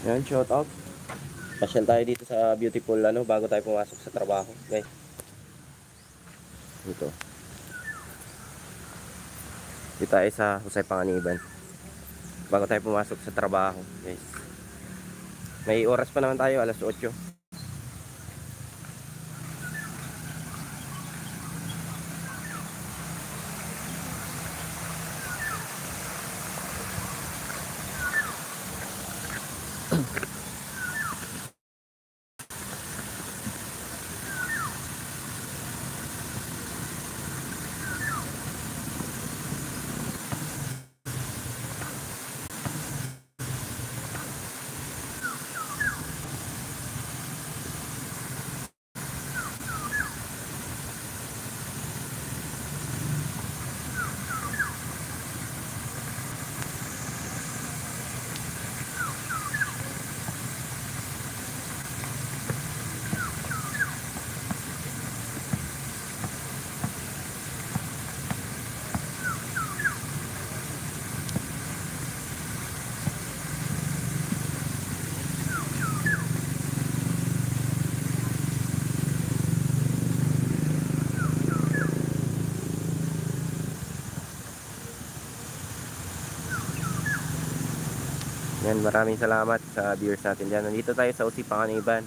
Yan, shout out. Pasyal tayo dito sa beautiful bago tayo pumasok sa trabaho, guys. Dito. Dito tayo sa Jose Panganiban. Bago tayo pumasok sa trabaho, guys. May oras pa naman tayo, alas 8. Yan, maraming salamat sa viewers natin dyan. Nandito tayo sa Jose Panganiban.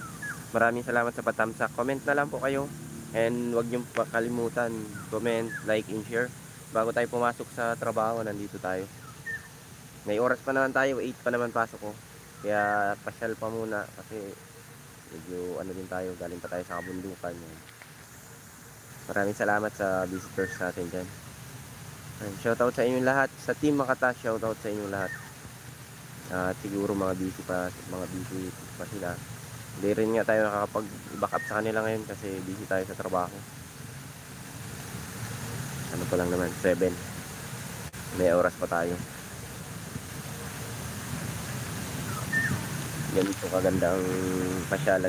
Maraming salamat sa patamsak. Comment na lang po kayo. And huwag niyong pakalimutan, comment, like, and share. Bago tayo pumasok sa trabaho, nandito tayo. May oras pa naman tayo, 8 pa naman pasok ko. Kaya pasyal pa muna kasi medyo din tayo, galing pa tayo sa kabundukan. Maraming salamat sa visitors natin dyan. Shoutout sa inyong lahat. Sa Team Makata, shoutout sa inyong lahat. Siguro mga busy pa sila. Hindi rin nga tayo nakakapag-back up sa kanila ngayon kasi busy tayo sa trabaho. Ano pa lang naman, 7. May oras pa tayo. Ganito kaganda ang pasyalan